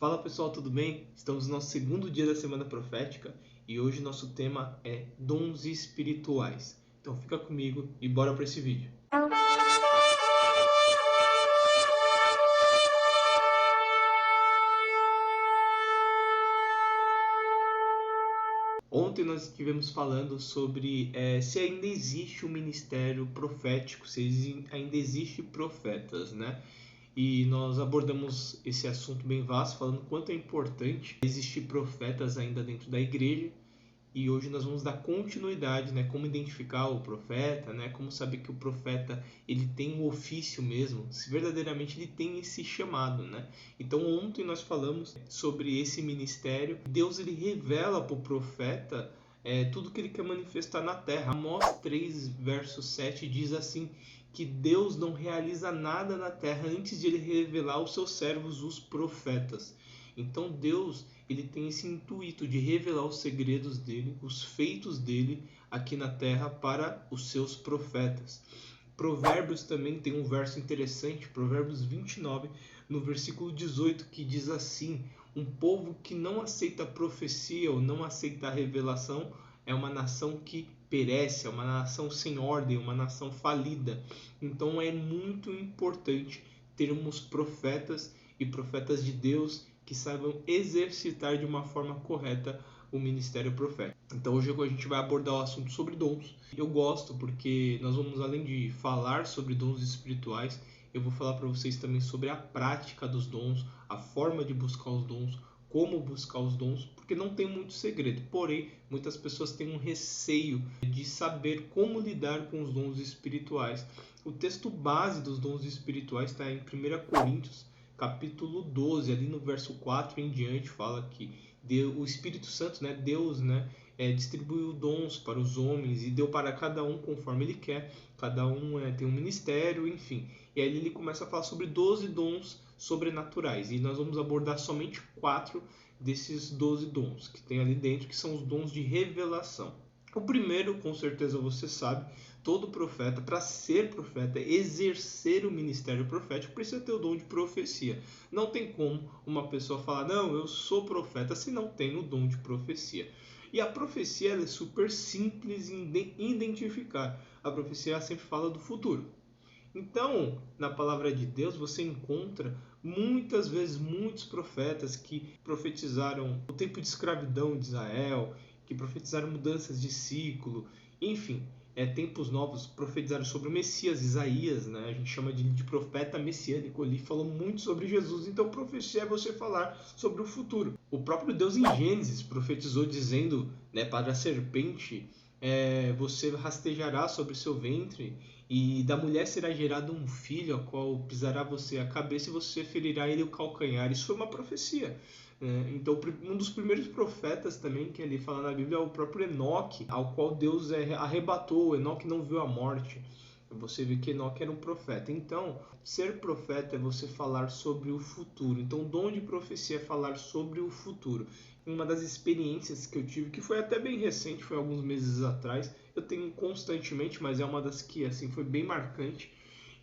Fala pessoal, tudo bem? Estamos no nosso segundo dia da Semana Profética e hoje nosso tema é dons espirituais. Então fica comigo e bora para esse vídeo. Ontem nós estivemos falando sobre se ainda existe um ministério profético, se ainda existe profetas, né? E nós abordamos esse assunto bem vasto, falando quanto é importante existir profetas ainda dentro da igreja. E hoje nós vamos dar continuidade, né? Como identificar o profeta, né? Como saber que o profeta ele tem um ofício mesmo, se verdadeiramente ele tem esse chamado, né? Então ontem nós falamos sobre esse ministério. Deus ele revela para o profeta tudo que ele quer manifestar na terra. Amós 3, verso 7 diz assim, que Deus não realiza nada na terra antes de ele revelar aos seus servos, os profetas. Então Deus ele tem esse intuito de revelar os segredos dele, os feitos dele aqui na terra para os seus profetas. Provérbios também tem um verso interessante, Provérbios 29, no versículo 18, que diz assim: um povo que não aceita a profecia ou não aceita a revelação é uma nação que perece, é uma nação sem ordem, uma nação falida. Então é muito importante termos profetas e profetas de Deus que saibam exercitar de uma forma correta o ministério profético. Então hoje a gente vai abordar o assunto sobre dons. Eu gosto porque nós vamos, além de falar sobre dons espirituais, eu vou falar para vocês também sobre a prática dos dons, a forma de buscar os dons, como buscar os dons, porque não tem muito segredo. Porém, muitas pessoas têm um receio de saber como lidar com os dons espirituais. O texto base dos dons espirituais está em 1 Coríntios, capítulo 12, ali no verso 4 em diante, fala que o Espírito Santo, né, Deus, né, distribuiu dons para os homens e deu para cada um conforme ele quer. Cada um tem um ministério, enfim. E aí ele começa a falar sobre 12 dons sobrenaturais. E nós vamos abordar somente 4 desses 12 dons que tem ali dentro, que são os dons de revelação. O primeiro, com certeza você sabe, todo profeta, para ser profeta, exercer o ministério profético, precisa ter o dom de profecia. Não tem como uma pessoa falar, não, eu sou profeta, se não tem o dom de profecia. E a profecia é super simples em identificar. A profecia sempre fala do futuro. Então, na palavra de Deus, você encontra muitas vezes muitos profetas que profetizaram o tempo de escravidão de Israel, que profetizaram mudanças de ciclo, enfim, tempos novos, profetizaram sobre o Messias, Isaías, né? A gente chama de profeta messiânico, ele falou muito sobre Jesus. Então, profecia é você falar sobre o futuro. O próprio Deus em Gênesis profetizou dizendo, né, para a serpente, você rastejará sobre seu ventre e da mulher será gerado um filho, ao qual pisará você a cabeça e você ferirá ele o calcanhar. Isso foi uma profecia. Então, um dos primeiros profetas também que ele fala na Bíblia é o próprio Enoque, ao qual Deus arrebatou. Enoque não viu a morte. Você vê que Enoque era um profeta. Então, ser profeta é você falar sobre o futuro. Então, o dom de profecia é falar sobre o futuro. Uma das experiências que eu tive, que foi até bem recente, foi alguns meses atrás, eu tenho constantemente, mas é uma das que assim foi bem marcante,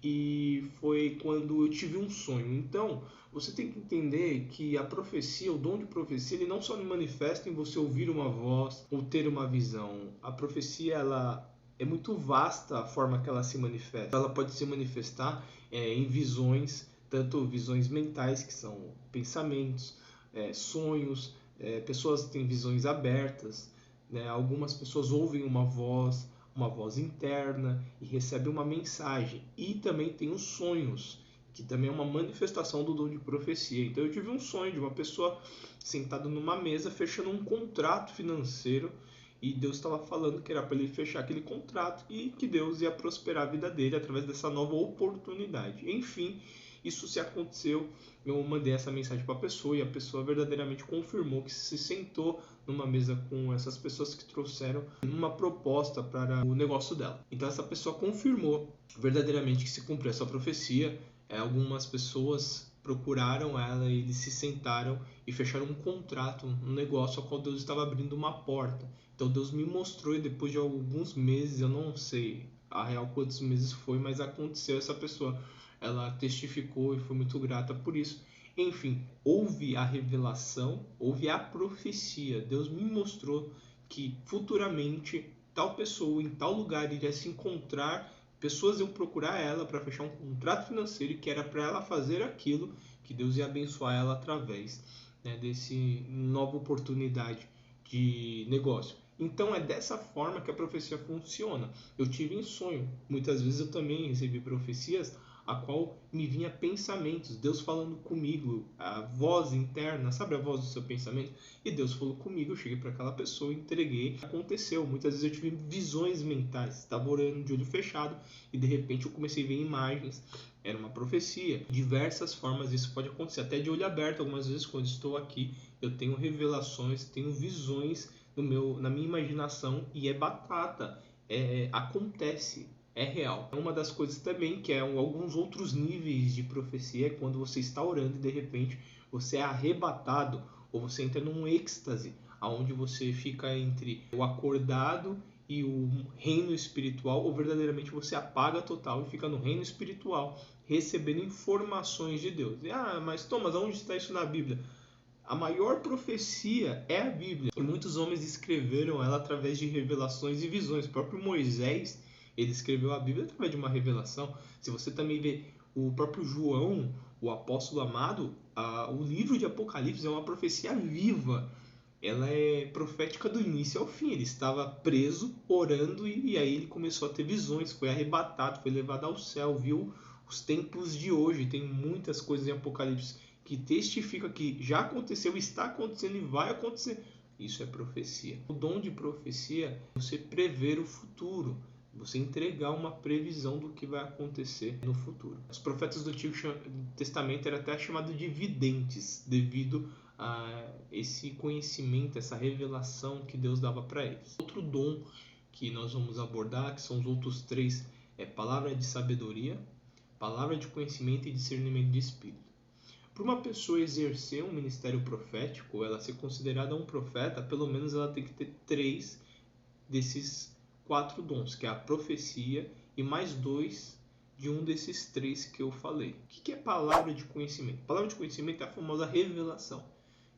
e foi quando eu tive um sonho. Então, você tem que entender que a profecia, o dom de profecia, ele não só manifesta em você ouvir uma voz ou ter uma visão. A profecia, ela é muito vasta a forma que ela se manifesta. Ela pode se manifestar em visões, tanto visões mentais, que são pensamentos, sonhos, pessoas têm visões abertas, né? Algumas pessoas ouvem uma voz interna e recebem uma mensagem. E também tem os sonhos, que também é uma manifestação do dom de profecia. Então eu tive um sonho de uma pessoa sentada numa mesa fechando um contrato financeiro, e Deus estava falando que era para ele fechar aquele contrato e que Deus ia prosperar a vida dele através dessa nova oportunidade. Enfim, isso se aconteceu. Eu mandei essa mensagem para a pessoa e a pessoa verdadeiramente confirmou que se sentou numa mesa com essas pessoas que trouxeram uma proposta para o negócio dela. Então essa pessoa confirmou verdadeiramente que se cumpriu essa profecia. Algumas pessoas procuraram ela e eles se sentaram e fecharam um contrato, um negócio ao qual Deus estava abrindo uma porta. Então Deus me mostrou, e depois de alguns meses, eu não sei a real quantos meses foi, mas aconteceu. Essa pessoa, ela testificou e foi muito grata por isso. Enfim, houve a revelação, houve a profecia. Deus me mostrou que futuramente tal pessoa em tal lugar iria se encontrar, pessoas iam procurar ela para fechar um contrato financeiro que era para ela fazer aquilo, que Deus ia abençoar ela através, né, desse nova oportunidade de negócio. Então é dessa forma que a profecia funciona. Eu tive em sonho, muitas vezes eu também recebi profecias a qual me vinha pensamentos, Deus falando comigo, a voz interna, sabe a voz do seu pensamento? E Deus falou comigo, eu cheguei para aquela pessoa, entreguei, aconteceu. Muitas vezes eu tive visões mentais, estava orando de olho fechado e de repente eu comecei a ver imagens, era uma profecia. De diversas formas isso pode acontecer, até de olho aberto. Algumas vezes quando estou aqui eu tenho revelações, tenho visões na minha imaginação e é batata, acontece. É real. Uma das coisas também que é alguns outros níveis de profecia é quando você está orando e de repente você é arrebatado ou você entra num êxtase, aonde você fica entre o acordado e o reino espiritual, ou verdadeiramente você apaga total e fica no reino espiritual, recebendo informações de Deus. Mas Thomas, onde está isso na Bíblia? A maior profecia é a Bíblia. E muitos homens escreveram ela através de revelações e visões. O próprio Moisés, ele escreveu a Bíblia através de uma revelação. Se você também vê o próprio João, o apóstolo amado, o livro de Apocalipse é uma profecia viva. Ela é profética do início ao fim. Ele estava preso, orando, e aí ele começou a ter visões, foi arrebatado, foi levado ao céu, viu os tempos de hoje. Tem muitas coisas em Apocalipse que testifica que já aconteceu, está acontecendo e vai acontecer. Isso é profecia. O dom de profecia é você prever o futuro, você entregar uma previsão do que vai acontecer no futuro. Os profetas do Antigo Testamento eram até chamados de videntes, devido a esse conhecimento, essa revelação que Deus dava para eles. Outro dom que nós vamos abordar, que são os outros três, é palavra de sabedoria, palavra de conhecimento e discernimento de espírito. Para uma pessoa exercer um ministério profético, ela ser considerada um profeta, pelo menos ela tem que ter 3 desses 4 dons, que é a profecia e mais 2 de um desses 3 que eu falei. O que é palavra de conhecimento? Palavra de conhecimento é a famosa revelação.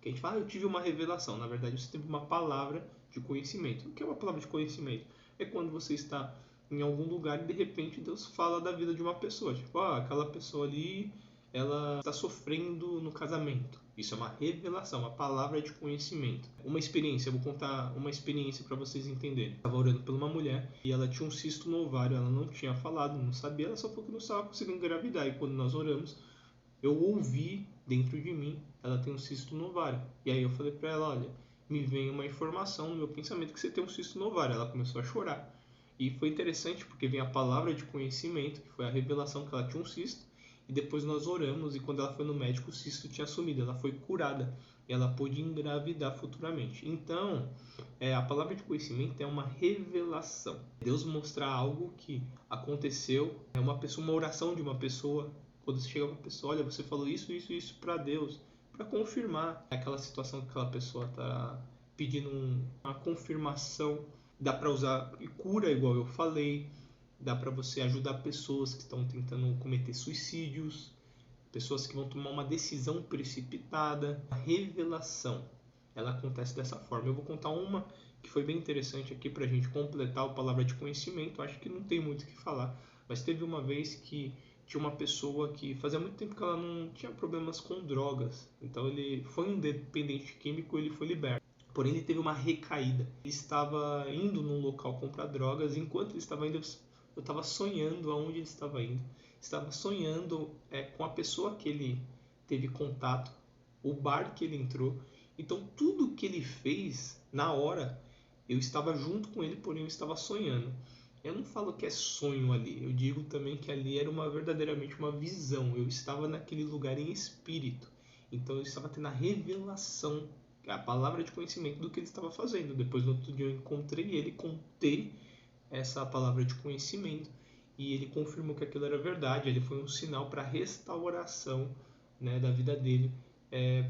Que a gente fala, eu tive uma revelação. Na verdade, você teve uma palavra de conhecimento. O que é uma palavra de conhecimento? É quando você está em algum lugar e de repente Deus fala da vida de uma pessoa. Tipo, aquela pessoa ali, ela está sofrendo no casamento. Isso é uma revelação, uma palavra de conhecimento. Uma experiência, eu vou contar uma experiência para vocês entenderem. Eu estava orando por uma mulher e ela tinha um cisto no ovário, ela não tinha falado, não sabia, ela só falou que não estava conseguindo engravidar. E quando nós oramos, eu ouvi dentro de mim, ela tem um cisto no ovário. E aí eu falei para ela, olha, me vem uma informação no meu pensamento que você tem um cisto no ovário. Ela começou a chorar. E foi interessante porque vem a palavra de conhecimento, que foi a revelação que ela tinha um cisto. E depois nós oramos e quando ela foi no médico, o cisto tinha sumido, ela foi curada. E ela pôde engravidar futuramente. Então, a palavra de conhecimento é uma revelação. Deus mostrar algo que aconteceu, é uma oração de uma pessoa. Quando você chega para a pessoa, olha, você falou isso, isso, isso para Deus, para confirmar aquela situação que aquela pessoa está pedindo uma confirmação. Dá para usar cura, igual eu falei. Dá para você ajudar pessoas que estão tentando cometer suicídios, pessoas que vão tomar uma decisão precipitada. A revelação, ela acontece dessa forma. Eu vou contar uma que foi bem interessante aqui para a gente completar a palavra de conhecimento. Acho que não tem muito o que falar, mas teve uma vez que tinha uma pessoa que fazia muito tempo que ela não tinha problemas com drogas. Então ele foi um dependente químico, ele foi liberto. Porém ele teve uma recaída. Ele estava indo num local comprar drogas. Enquanto ele estava indo, eu estava sonhando aonde ele estava indo. Estava sonhando com a pessoa que ele teve contato, o bar que ele entrou. Então tudo que ele fez na hora, eu estava junto com ele, porém eu estava sonhando. Eu não falo que é sonho ali, eu digo também que ali era verdadeiramente uma visão. Eu estava naquele lugar em espírito. Então eu estava tendo a revelação, a palavra de conhecimento do que ele estava fazendo. Depois no outro dia eu encontrei ele, contei essa palavra de conhecimento e ele confirmou que aquilo era verdade. Ele foi um sinal para a restauração, né, da vida dele,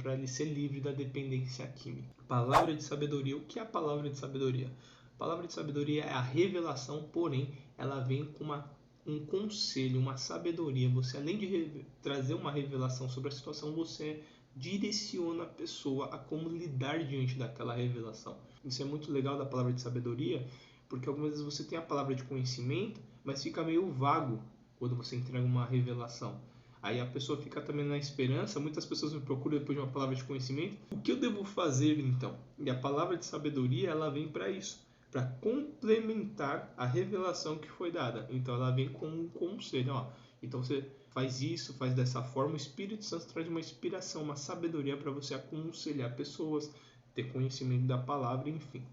para ele ser livre da dependência química. Palavra de sabedoria. O que é a palavra de sabedoria? A palavra de sabedoria é a revelação, porém ela vem com uma um conselho, uma sabedoria. Você, além de trazer uma revelação sobre a situação, você direciona a pessoa a como lidar diante daquela revelação. Isso é muito legal da palavra de sabedoria, porque algumas vezes você tem a palavra de conhecimento, mas fica meio vago quando você entrega uma revelação. Aí a pessoa fica também na esperança. Muitas pessoas me procuram depois de uma palavra de conhecimento. O que eu devo fazer então? E a palavra de sabedoria, ela vem para isso, para complementar a revelação que foi dada. Então ela vem com um conselho. Ó. Então você faz isso, faz dessa forma. O Espírito Santo traz uma inspiração, uma sabedoria para você aconselhar pessoas, ter conhecimento da palavra, enfim.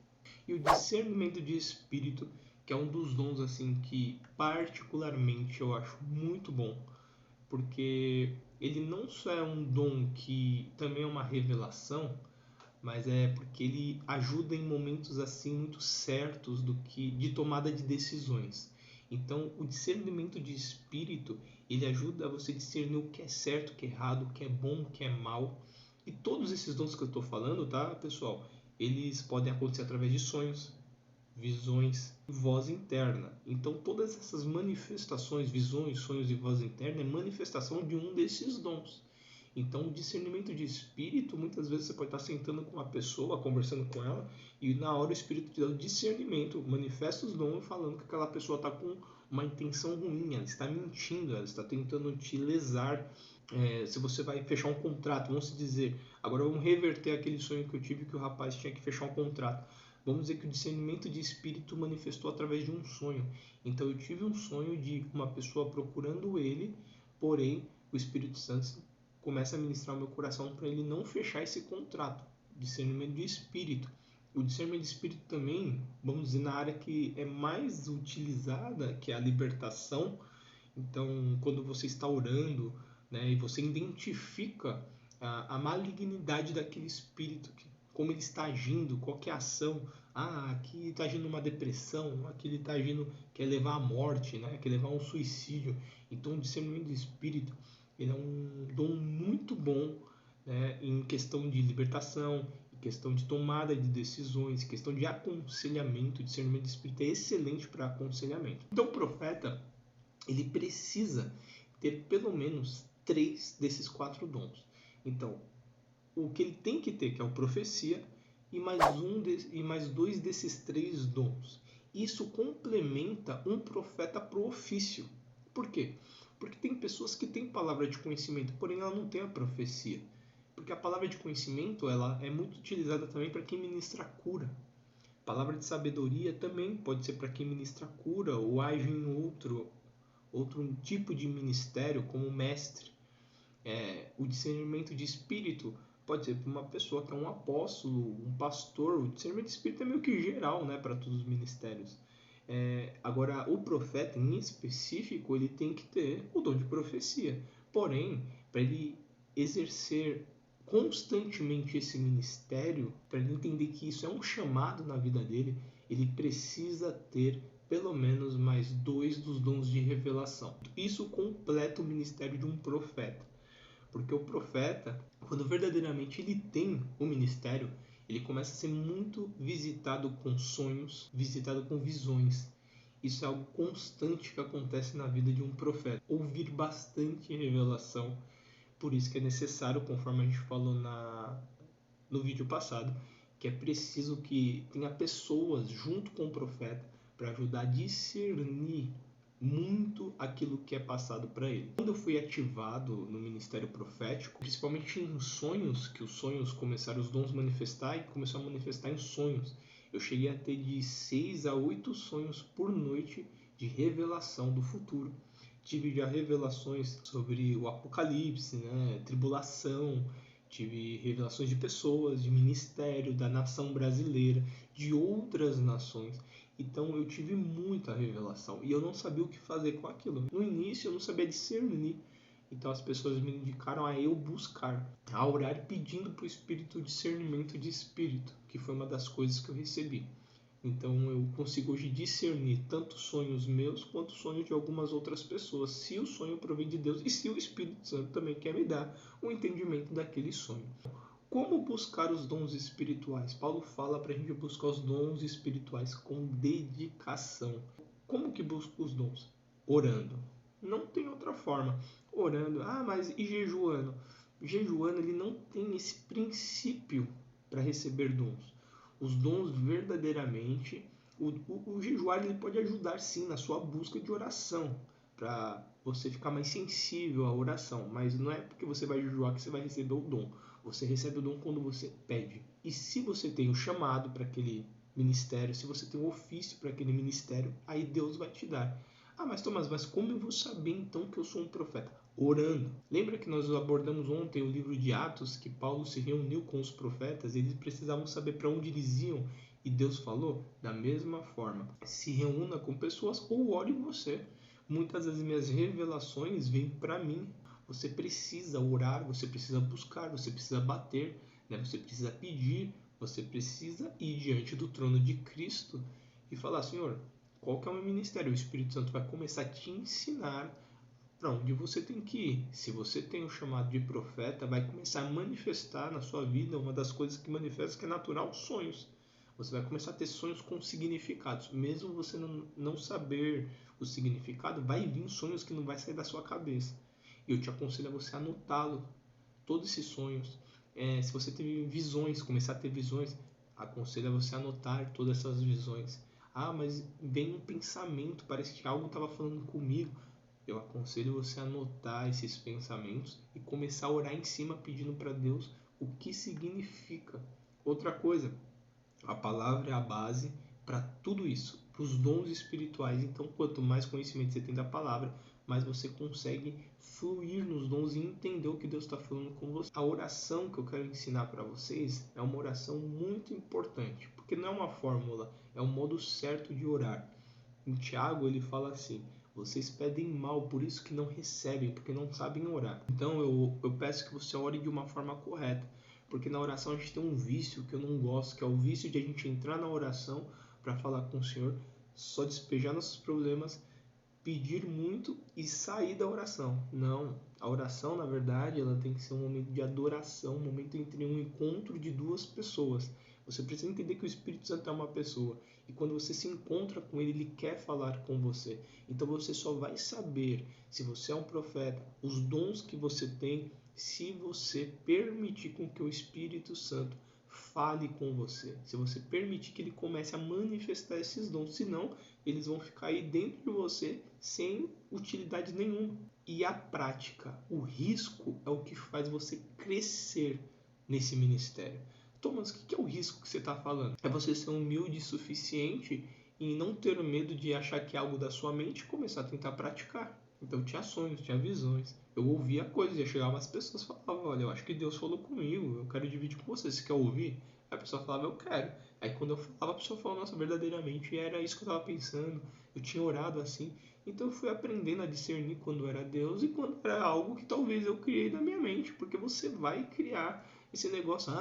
E o discernimento de espírito, que é um dos dons assim que particularmente eu acho muito bom, porque ele não só é um dom que também é uma revelação, mas é porque ele ajuda em momentos assim muito certos do que de tomada de decisões. Então, o discernimento de espírito, ele ajuda você a discernir o que é certo, o que é errado, o que é bom, o que é mal. E todos esses dons que eu estou falando, tá, pessoal? Eles podem acontecer através de sonhos, visões e voz interna. Então, todas essas manifestações, visões, sonhos e voz interna é manifestação de um desses dons. Então, o discernimento de espírito, muitas vezes você pode estar sentando com uma pessoa, conversando com ela, e na hora o espírito te dá o discernimento, manifesta os dons, falando que aquela pessoa está com uma intenção ruim, ela está mentindo, ela está tentando te lesar. Se você vai fechar um contrato, vamos dizer, agora vamos reverter aquele sonho que eu tive, que o rapaz tinha que fechar um contrato. Vamos dizer que o discernimento de espírito manifestou através de um sonho. Então eu tive um sonho de uma pessoa procurando ele, porém o Espírito Santo começa a ministrar o meu coração para ele não fechar esse contrato. Discernimento de espírito. O discernimento de espírito também, vamos dizer, na área que é mais utilizada, que é a libertação. Então, quando você está orando, né, e você identifica a malignidade daquele espírito, como ele está agindo, qual que é a ação. Aqui está agindo uma depressão, aqui ele está agindo, quer levar à morte, né, quer levar a um suicídio. Então, o discernimento de espírito, ele é um dom muito bom, né, em questão de libertação, em questão de tomada de decisões, em questão de aconselhamento. O discernimento de espírito é excelente para aconselhamento. Então, o profeta, ele precisa ter pelo menos 3 desses 4 dons. Então, o que ele tem que ter, que é a profecia, e mais 2 desses 3 dons. Isso complementa um profeta pro ofício. Por quê? Porque tem pessoas que têm palavra de conhecimento, porém ela não tem a profecia. Porque a palavra de conhecimento, ela é muito utilizada também para quem ministra cura. A palavra de sabedoria também pode ser para quem ministra cura ou age em outro tipo de ministério, como mestre. O discernimento de espírito pode ser para uma pessoa que é um apóstolo, um pastor. O discernimento de espírito é meio que geral, né, para todos os ministérios. Agora, o profeta em específico, ele tem que ter o dom de profecia. Porém, para ele exercer constantemente esse ministério, para ele entender que isso é um chamado na vida dele, ele precisa ter pelo menos mais 2 dos dons de revelação. Isso completa o ministério de um profeta. Porque o profeta, quando verdadeiramente ele tem o ministério, ele começa a ser muito visitado com sonhos, visitado com visões. Isso é algo constante que acontece na vida de um profeta. Ouvir bastante revelação. Por isso que é necessário, conforme a gente falou no vídeo passado, que é preciso que tenha pessoas junto com o profeta para ajudar a discernir muito aquilo que é passado para ele. Quando eu fui ativado no ministério profético, principalmente em sonhos, que os sonhos começaram, os dons manifestar, e começou a manifestar em sonhos. Eu cheguei a ter de 6 a 8 sonhos por noite de revelação do futuro. Tive já revelações sobre o apocalipse, né, tribulação, tive revelações de pessoas, de ministério, da nação brasileira, de outras nações. Então eu tive muita revelação e eu não sabia o que fazer com aquilo. No início eu não sabia discernir. Então as pessoas me indicaram a eu buscar, a orar pedindo para o Espírito discernimento de espírito, que foi uma das coisas que eu recebi. Então eu consigo hoje discernir tanto sonhos meus quanto sonhos de algumas outras pessoas, se o sonho provém de Deus e se o Espírito Santo também quer me dar o entendimento daquele sonho. Como buscar os dons espirituais? Paulo fala para a gente buscar os dons espirituais com dedicação. Como que busca os dons? Orando. Não tem outra forma. Orando. Ah, mas e jejuando? Jejuando, ele não tem esse princípio para receber dons. Os dons verdadeiramente, o jejuar ele pode ajudar sim na sua busca de oração, para você ficar mais sensível à oração, mas não é porque você vai jejuar que você vai receber o dom. Você recebe o dom quando você pede. E se você tem o chamado para aquele ministério, se você tem o ofício para aquele ministério, aí Deus vai te dar. Ah, mas Tomás, mas como eu vou saber então que eu sou um profeta? Orando. Lembra que nós abordamos ontem o livro de Atos, que Paulo se reuniu com os profetas, eles precisavam saber para onde eles iam, e Deus falou? Da mesma forma, se reúna com pessoas ou ore você. Muitas das minhas revelações vêm para mim. Você precisa orar, você precisa buscar, você precisa bater, né? Você precisa pedir, você precisa ir diante do trono de Cristo e falar, Senhor, qual que é o meu ministério? O Espírito Santo vai começar a te ensinar para onde você tem que ir. Se você tem o chamado de profeta, vai começar a manifestar na sua vida uma das coisas que manifesta que é natural, sonhos. Você vai começar a ter sonhos com significados. Mesmo você não saber o significado, vai vir sonhos que não vai sair da sua cabeça. E eu te aconselho a você anotá-lo, todos esses sonhos. Se você teve visões, começar a ter visões, aconselho a você anotar todas essas visões. Ah, mas vem um pensamento, parece que algo estava falando comigo. Eu aconselho você a anotar esses pensamentos e começar a orar em cima pedindo para Deus o que significa. Outra coisa, a palavra é a base para tudo isso, para os dons espirituais. Então, quanto mais conhecimento você tem da palavra, mais você consegue fluir nos dons e entender o que Deus está falando com você. A oração que eu quero ensinar para vocês é uma oração muito importante, porque não é uma fórmula, é o modo certo de orar. Em Tiago ele fala assim: vocês pedem mal, por isso que não recebem, porque não sabem orar. Então eu peço que você ore de uma forma correta, porque na oração a gente tem um vício que eu não gosto, que é o vício de a gente entrar na oração para falar com o Senhor, só despejar nossos problemas, pedir muito e sair da oração. Não, a oração na verdade ela tem que ser um momento de adoração, um momento entre um encontro de duas pessoas. Você precisa entender que o Espírito Santo é uma pessoa. E quando você se encontra com ele, ele quer falar com você. Então você só vai saber se você é um profeta, os dons que você tem, se você permitir com que o Espírito Santo fale com você. Se você permitir que ele comece a manifestar esses dons. Senão, eles vão ficar aí dentro de você sem utilidade nenhuma. E a prática, o risco é o que faz você crescer nesse ministério. Thomas, o que é o risco que você está falando? É você ser humilde o suficiente e não ter medo de achar que é algo da sua mente e começar a tentar praticar. Então tinha sonhos, tinha visões. Eu ouvia coisas, ia chegar umas pessoas e falavam, olha, eu acho que Deus falou comigo, eu quero dividir com você, você quer ouvir? Aí a pessoa falava, eu quero. Aí quando eu falava, a pessoa falava, nossa, verdadeiramente era isso que eu estava pensando, eu tinha orado assim. Então eu fui aprendendo a discernir quando era Deus e quando era algo que talvez eu criei da minha mente, porque você vai criar esse negócio,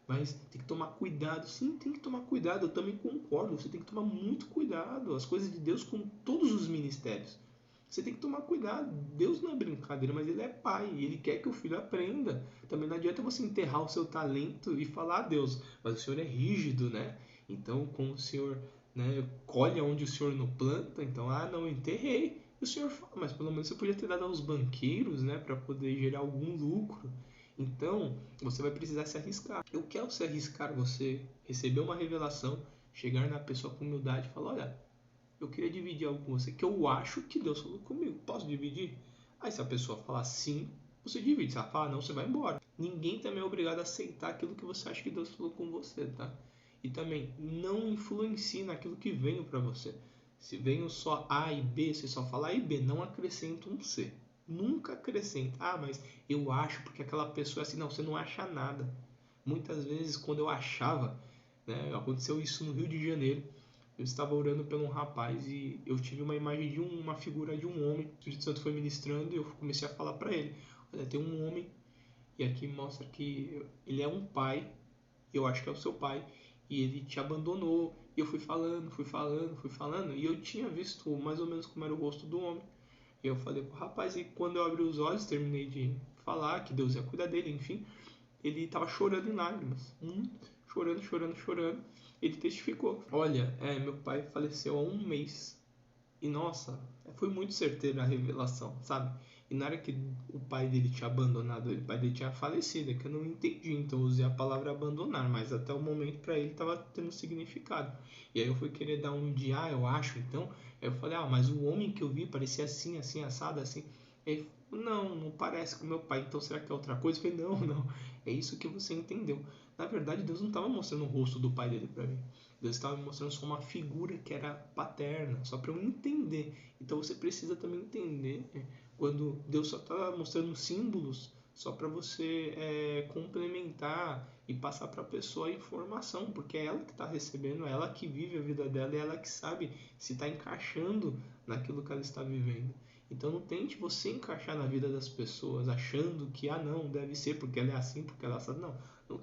mas tem que tomar cuidado. Sim, tem que tomar cuidado, eu também concordo. Você tem que tomar muito cuidado. As coisas de Deus com todos os ministérios. Você tem que tomar cuidado. Deus não é brincadeira, mas Ele é pai. E Ele quer que o filho aprenda. Também não adianta você enterrar o seu talento e falar a Deus. Mas o Senhor é rígido, né? Então, como o Senhor, né, colhe onde o Senhor não planta, então, não, enterrei. E o Senhor fala, mas pelo menos você podia ter dado aos banqueiros, né, para poder gerar algum lucro. Então, você vai precisar se arriscar. Eu quero se arriscar você receber uma revelação, chegar na pessoa com humildade e falar, olha, eu queria dividir algo com você que eu acho que Deus falou comigo. Posso dividir? Aí se a pessoa falar sim, você divide. Se ela falar não, você vai embora. Ninguém também é obrigado a aceitar aquilo que você acha que Deus falou com você, tá? E também, não influencie naquilo que veio para você. Se veio só A e B, você só fala A e B, não acrescenta um C. Nunca acrescenta. Mas eu acho porque aquela pessoa é assim. Não, você não acha nada. Muitas vezes, quando eu achava, né, aconteceu isso no Rio de Janeiro. Eu estava orando por um rapaz e eu tive uma imagem de uma figura de um homem. O Espírito Santo foi ministrando e eu comecei a falar para ele: olha, tem um homem e aqui mostra que ele é um pai, eu acho que é o seu pai, e ele te abandonou. E eu fui falando, e eu tinha visto mais ou menos como era o rosto do homem. E eu falei pro rapaz, e quando eu abri os olhos, terminei de falar que Deus ia cuidar dele, enfim, ele estava chorando em lágrimas, chorando. Ele testificou: olha, meu pai faleceu há um mês. E nossa, foi muito certeira a revelação, sabe? E na hora que o pai dele tinha abandonado ele, o pai dele tinha falecido, é que eu não entendi, então eu usei a palavra abandonar, mas até o momento para ele estava tendo significado. E aí eu fui querer dar um de, eu acho, então. Aí eu falei, mas o homem que eu vi parecia assim, assim, assado, assim. Aí ele falou, não parece com meu pai, então será que é outra coisa? Eu falei, não, é isso que você entendeu. Na verdade, Deus não estava mostrando o rosto do pai dele para mim. Deus estava me mostrando só uma figura que era paterna, só para eu entender. Então você precisa também entender, né? Quando Deus só está mostrando símbolos só para você complementar e passar para a pessoa a informação, porque é ela que está recebendo, é ela que vive a vida dela, é ela que sabe se está encaixando naquilo que ela está vivendo. Então não tente você encaixar na vida das pessoas achando que não, deve ser porque ela é assim, porque ela sabe. Não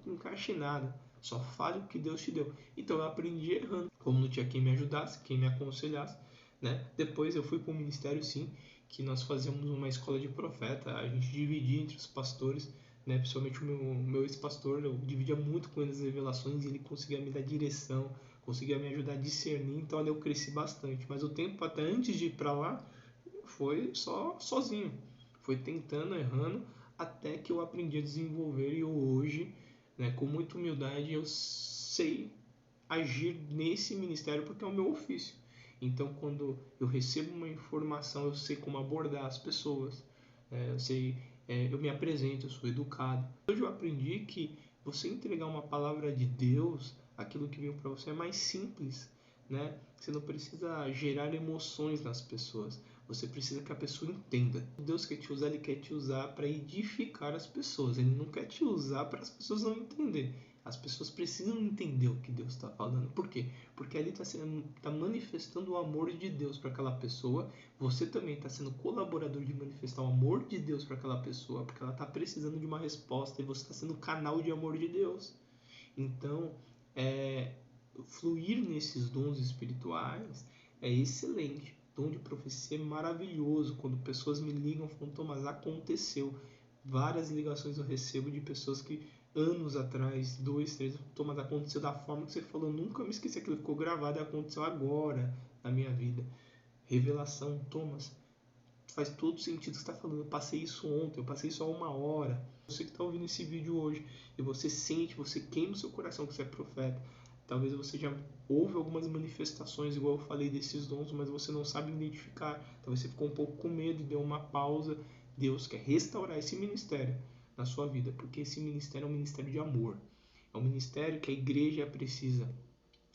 encaixe em nada. Só fale o que Deus te deu. Então eu aprendi errando, como não tinha quem me ajudasse, quem me aconselhasse, né? Depois eu fui para o ministério, sim, que nós fazíamos uma escola de profeta. A gente dividia entre os pastores, né? Principalmente o meu ex-pastor, eu dividia muito com ele as revelações e ele conseguia me dar direção, conseguia me ajudar a discernir. Então eu cresci bastante. Mas o tempo até antes de ir para lá foi só sozinho. Foi tentando, errando, até que eu aprendi a desenvolver e hoje, né, com muita humildade, eu sei agir nesse ministério porque é o meu ofício. Então, quando eu recebo uma informação, eu sei como abordar as pessoas, eu me apresento, eu sou educado. Hoje eu aprendi que você entregar uma palavra de Deus, aquilo que veio para você, é mais simples, né? Você não precisa gerar emoções nas pessoas. Você precisa que a pessoa entenda. Deus quer te usar, Ele quer te usar para edificar as pessoas. Ele não quer te usar para as pessoas não entenderem. As pessoas precisam entender o que Deus está falando. Por quê? Porque ali está manifestando o amor de Deus para aquela pessoa. Você também está sendo colaborador de manifestar o amor de Deus para aquela pessoa, porque ela está precisando de uma resposta e você está sendo canal de amor de Deus. Então, fluir nesses dons espirituais é excelente. Dom de profecia é maravilhoso. Quando pessoas me ligam, falam, Thomas, aconteceu. Várias ligações eu recebo de pessoas que anos atrás, 2, 3, Thomas, aconteceu da forma que você falou, nunca me esqueci, aquilo ficou gravado e aconteceu agora na minha vida. Revelação, Thomas, faz todo sentido o que você está falando. Eu passei isso ontem, eu passei isso há 1 hora. Você que está ouvindo esse vídeo hoje e você sente, você queima o seu coração que você é profeta. Talvez você já ouve algumas manifestações, igual eu falei desses dons, mas você não sabe identificar. Talvez você ficou um pouco com medo e deu uma pausa. Deus quer restaurar esse ministério na sua vida, porque esse ministério é um ministério de amor. É um ministério que a igreja precisa,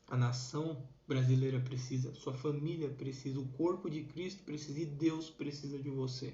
a nação brasileira precisa, sua família precisa, o corpo de Cristo precisa e Deus precisa de você.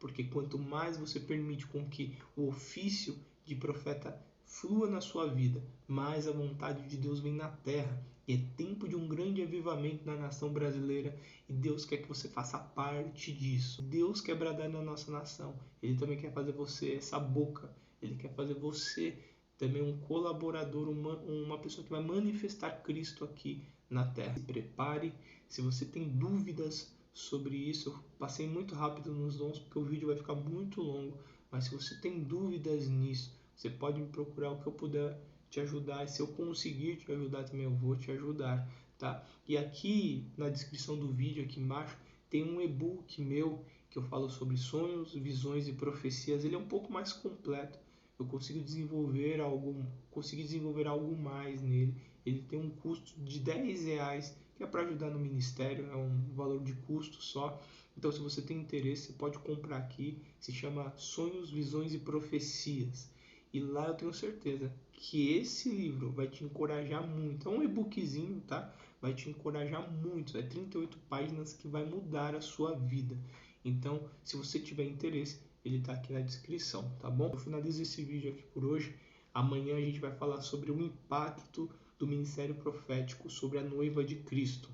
Porque quanto mais você permite com que o ofício de profeta flua na sua vida, mais a vontade de Deus vem na terra. E é tempo de um grande avivamento na nação brasileira e Deus quer que você faça parte disso. Deus quer bradar na nossa nação. Ele também quer fazer você essa boca. Ele quer fazer você também um colaborador, uma pessoa que vai manifestar Cristo aqui na terra. Se prepare. Se você tem dúvidas sobre isso, eu passei muito rápido nos dons porque o vídeo vai ficar muito longo, mas se você tem dúvidas nisso, você pode me procurar o que eu puder te ajudar, e se eu conseguir te ajudar também eu vou te ajudar, tá? E aqui na descrição do vídeo, aqui embaixo, tem um e-book meu que eu falo sobre sonhos, visões e profecias. Ele é um pouco mais completo. Eu consigo desenvolver algo mais nele. Ele tem um custo de R$10, que é para ajudar no ministério, é um valor de custo só. Então, se você tem interesse, você pode comprar aqui. Se chama Sonhos, Visões e Profecias. E lá eu tenho certeza que esse livro vai te encorajar muito. É um e-bookzinho, tá? Vai te encorajar muito. É 38 páginas que vai mudar a sua vida. Então, se você tiver interesse, ele está aqui na descrição, tá bom? Eu finalizo esse vídeo aqui por hoje. Amanhã a gente vai falar sobre o impacto do ministério profético sobre a noiva de Cristo.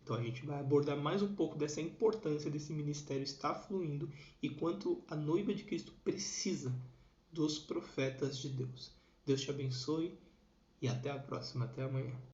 Então a gente vai abordar mais um pouco dessa importância desse ministério estar fluindo e quanto a noiva de Cristo precisa dos profetas de Deus. Deus te abençoe e até a próxima, até amanhã.